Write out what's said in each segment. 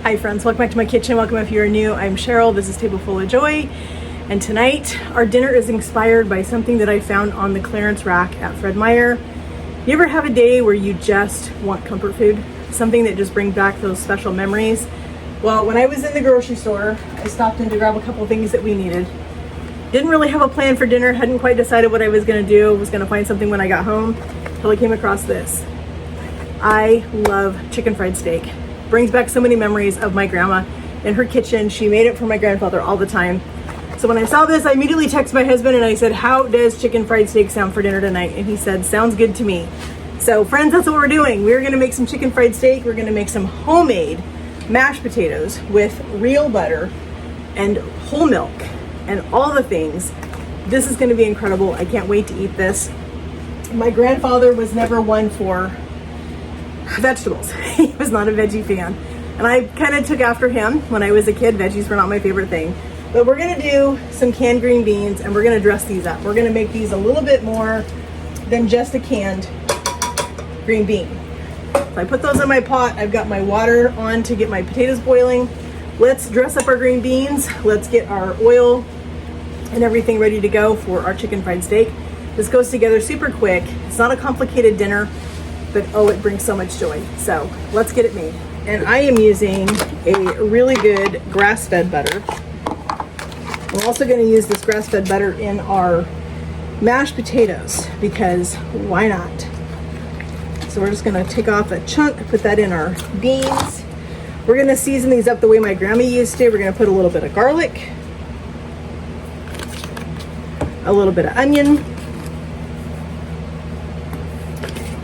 Hi friends, welcome back to my kitchen. Welcome if you are new. I'm Cheryl, this is Table Full of Joy. And tonight, our dinner is inspired by something that I found on the clearance rack at Fred Meyer. You ever have a day where you just want comfort food? Something that just brings back those special memories? Well, when I was in the grocery store, I stopped in to grab a couple things that we needed. Didn't really have a plan for dinner, hadn't quite decided what I was gonna do. Was gonna find something when I got home, until I came across this. I love chicken fried steak. Brings back so many memories of my grandma in her kitchen. She made it for my grandfather all the time. So when I saw this, I immediately texted my husband and I said, how does chicken fried steak sound for dinner tonight? And he said, sounds good to me. So friends, that's what we're doing. We're gonna make some chicken fried steak. We're gonna make some homemade mashed potatoes with real butter and whole milk and all the things. This is gonna be incredible. I can't wait to eat this. My grandfather was never one for vegetables. He was not a veggie fan. And I kind of took after him. When I was a kid, veggies were not my favorite thing. But we're gonna do some canned green beans and we're gonna dress these up. We're gonna make these a little bit more than just a canned green bean. So I put those in my pot. I've got my water on to get my potatoes boiling. Let's dress up our green beans. Let's get our oil and everything ready to go for our chicken fried steak. This goes together super quick. It's not a complicated dinner, but oh, it brings so much joy. So let's get it made. And I am using a really good grass-fed butter. We're also going to use this grass-fed butter in our mashed potatoes because why not? So we're just going to take off a chunk, put that in our beans. We're going to season these up the way my grandma used to. We're going to put a little bit of garlic, a little bit of onion,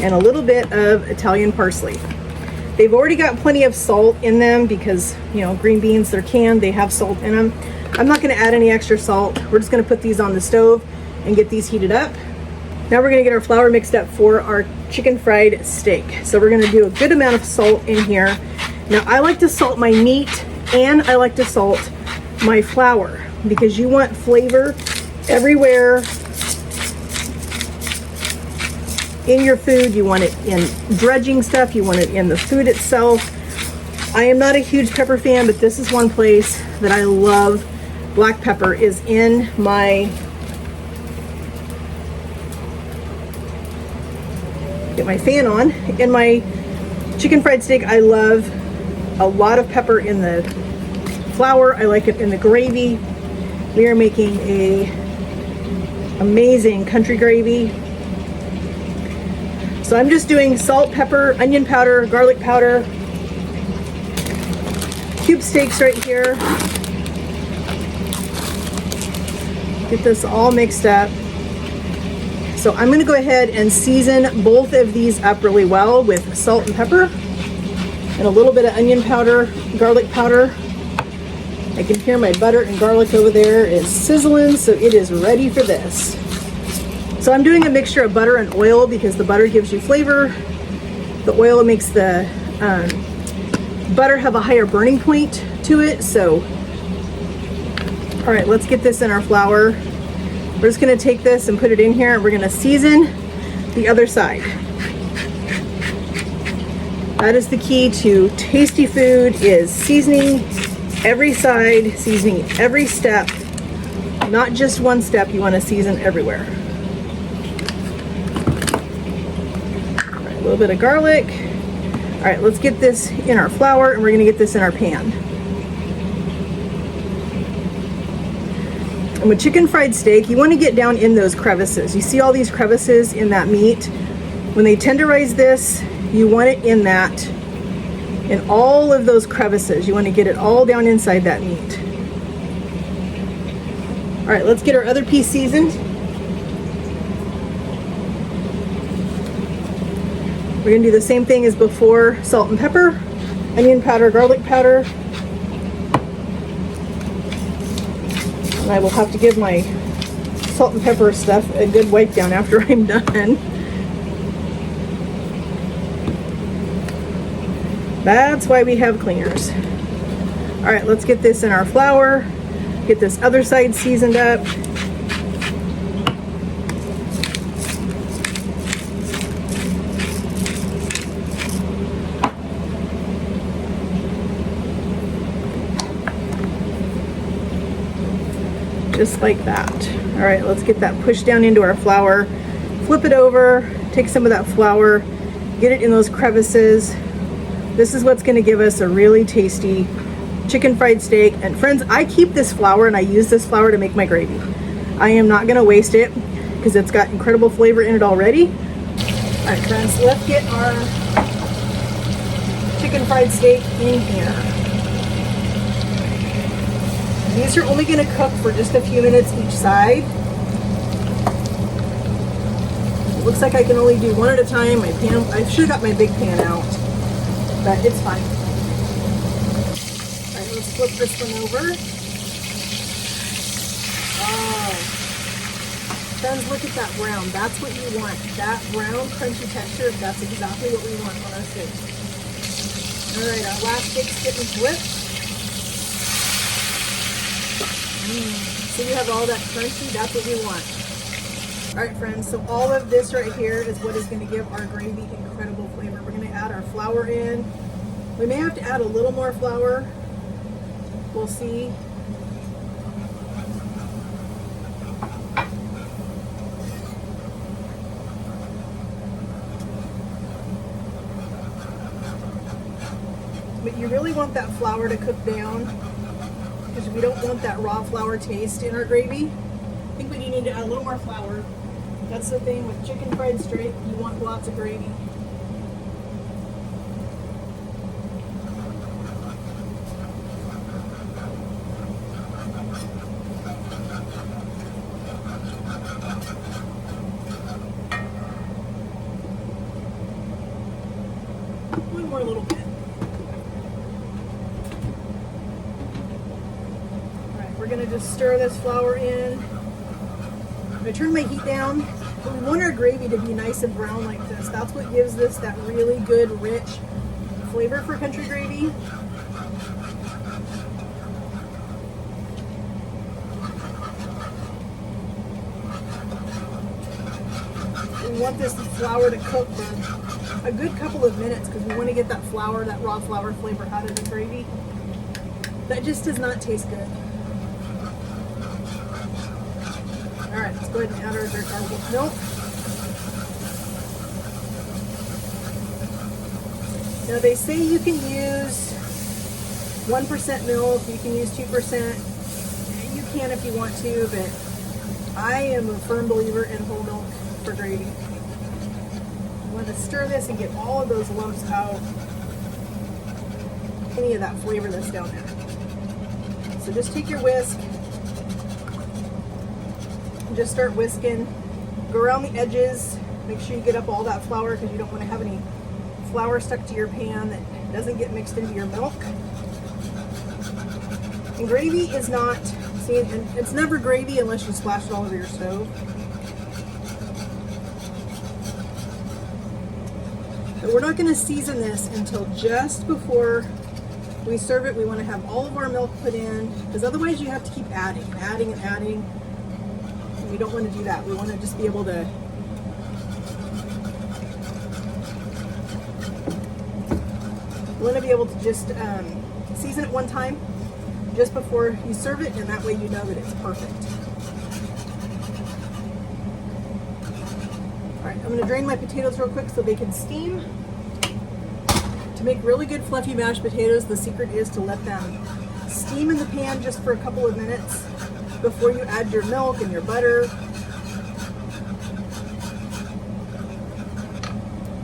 and a little bit of Italian parsley. They've already got plenty of salt in them because, you know, green beans, they're canned, they have salt in them. I'm not gonna add any extra salt. We're just gonna put these on the stove and get these heated up. Now we're gonna get our flour mixed up for our chicken fried steak. So we're gonna do a good amount of salt in here. Now I like to salt my meat and I like to salt my flour because you want flavor everywhere in your food. You want it in dredging stuff, you want it in the food itself. I am not a huge pepper fan, but this is one place that I love. Black pepper is in my, get my fan on. In my chicken fried steak, I love a lot of pepper in the flour. I like it in the gravy. We are making a amazing country gravy. So I'm just doing salt, pepper, onion powder, garlic powder, cube steaks right here. Get this all mixed up. So I'm gonna go ahead and season both of these up really well with salt and pepper and a little bit of onion powder, garlic powder. I can hear my butter and garlic over there is sizzling, so it is ready for this. So I'm doing a mixture of butter and oil because the butter gives you flavor. The oil makes the butter have a higher burning point to it. So, all right, let's get this in our flour. We're just gonna take this and put it in here and we're gonna season the other side. That is the key to tasty food, is seasoning every side, seasoning every step, not just one step. You wanna season everywhere. A little bit of garlic. All right, let's get this in our flour and we're gonna get this in our pan. And with chicken fried steak, you wanna get down in those crevices. You see all these crevices in that meat? When they tenderize this, you want it in that, in all of those crevices. You wanna get it all down inside that meat. All right, let's get our other piece seasoned. We're gonna do the same thing as before, salt and pepper, onion powder, garlic powder. And I will have to give my salt and pepper stuff a good wipe down after I'm done. That's why we have cleaners. All right, let's get this in our flour, get this other side seasoned up. just like that. All right, let's get that pushed down into our flour. Flip it over, take some of that flour, get it in those crevices. This is what's gonna give us a really tasty chicken fried steak. And friends, I keep this flour and I use this flour to make my gravy. I am not gonna waste it because it's got incredible flavor in it already. All right, friends, let's get our chicken fried steak in here. These are only gonna cook for just a few minutes each side. It looks like I can only do one at a time. My pan, I should have got my big pan out, but it's fine. All right, let's flip this one over. Oh, friends, look at that brown. That's what you want. That brown, crunchy texture, that's exactly what we want on our steak. All right, our last steak's getting flipped. So you have all that crunchy, that's what we want. All right, friends, so all of this right here is what is gonna give our gravy incredible flavor. We're gonna add our flour in. We may have to add a little more flour. We'll see. But you really want that flour to cook down because we don't want that raw flour taste in our gravy. I think we need to add a little more flour. That's the thing with chicken fried steak, you want lots of gravy. One more little bit. We're gonna just stir this flour in. I'm gonna turn my heat down. But we want our gravy to be nice and brown like this. That's what gives this that really good, rich flavor for country gravy. We want this flour to cook for a good couple of minutes because we want to get that flour, that raw flour flavor out of the gravy. That just does not taste good. All right, let's go ahead and add our milk. Now they say you can use 1% milk, you can use 2%. You can if you want to, but I am a firm believer in whole milk for gravy. I want to stir this and get all of those lumps out. Any of that flavor that's down there. So just take your whisk. Just start whisking, go around the edges, make sure you get up all that flour because you don't want to have any flour stuck to your pan that doesn't get mixed into your milk. And gravy is not, see, it's never gravy unless you splash it all over your stove. But we're not going to season this until just before we serve it. We want to have all of our milk put in because otherwise you have to keep adding and adding and adding. We don't want to do that. We want to just be able to just season it one time just before you serve it, and that way you know that it's perfect. All right, I'm going to drain my potatoes real quick so they can steam. To make really good fluffy mashed potatoes, the secret is to let them steam in the pan just for a couple of minutes before you add your milk and your butter.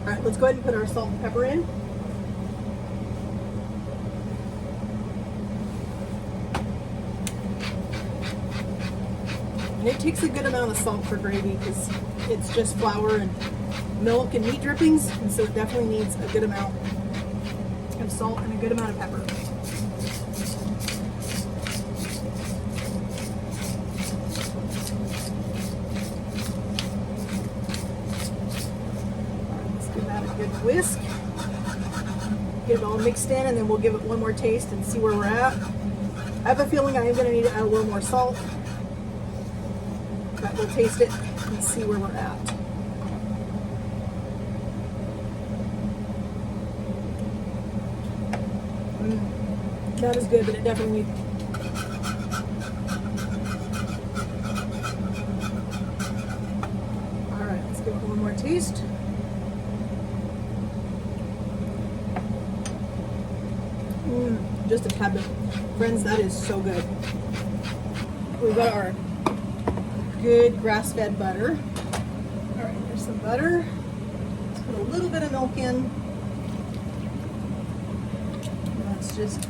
All right, let's go ahead and put our salt and pepper in. And it takes a good amount of salt for gravy because it's just flour and milk and meat drippings, and so it definitely needs a good amount of salt and a good amount of pepper. Whisk, get it all mixed in, and then we'll give it one more taste and see where we're at. I have a feeling I am going to need to add a little more salt, but we'll taste it and see where we're at. Not as good, but it definitely needs. taste. Just a tad bit. Friends, that is so good. We've got our good grass-fed butter. All right, there's some butter. Let's put a little bit of milk in. Let's just,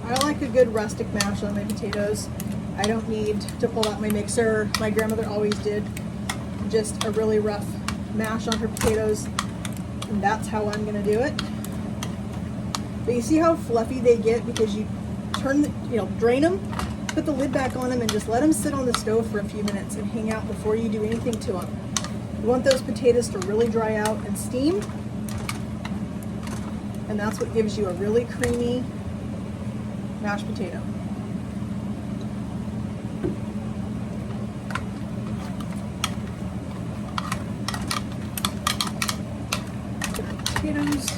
I like a good rustic mash on my potatoes. I don't need to pull out my mixer. My grandmother always did just a really rough mash on her potatoes, and that's how I'm gonna do it. But you see how fluffy they get because you turn, drain them, put the lid back on them, and just let them sit on the stove for a few minutes and hang out before you do anything to them. You want those potatoes to really dry out and steam, and that's what gives you a really creamy mashed potato. Potatoes.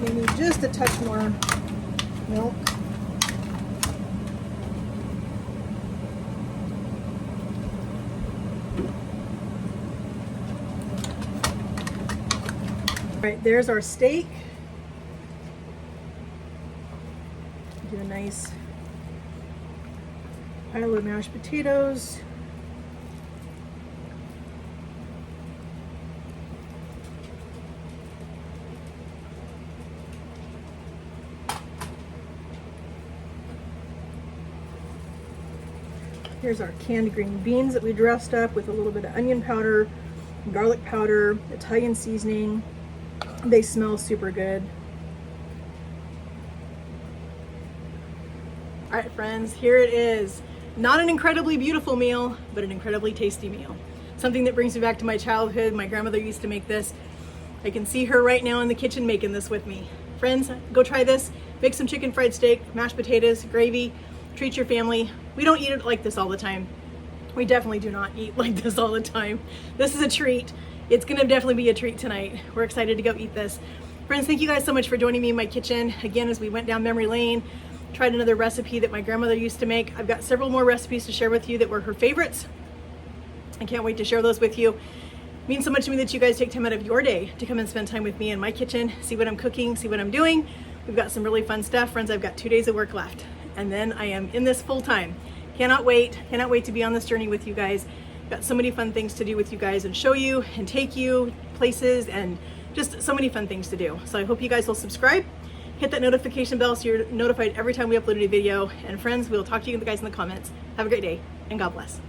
They need just a touch more milk. All right, there's our steak. Do a nice pile of mashed potatoes. Here's our canned green beans that we dressed up with a little bit of onion powder, garlic powder, Italian seasoning. They smell super good. All right, friends, here it is. Not an incredibly beautiful meal, but an incredibly tasty meal. Something that brings me back to my childhood. My grandmother used to make this. I can see her right now in the kitchen making this with me. Friends, go try this. Make some chicken fried steak, mashed potatoes, gravy. Treat your family. We don't eat it like this all the time. We definitely do not eat like this all the time. This is a treat. It's gonna definitely be a treat tonight. We're excited to go eat this. Friends, thank you guys so much for joining me in my kitchen. Again, as we went down memory lane, tried another recipe that my grandmother used to make. I've got several more recipes to share with you that were her favorites. I can't wait to share those with you. It means so much to me that you guys take time out of your day to come and spend time with me in my kitchen, see what I'm cooking, see what I'm doing. We've got some really fun stuff. Friends, I've got 2 days of work left, and then I am in this full time. Cannot wait to be on this journey with you guys. Got so many fun things to do with you guys and show you and take you places and just so many fun things to do. So I hope you guys will subscribe, hit that notification bell so you're notified every time we upload a new video. And friends, we'll talk to you guys in the comments. Have a great day and God bless.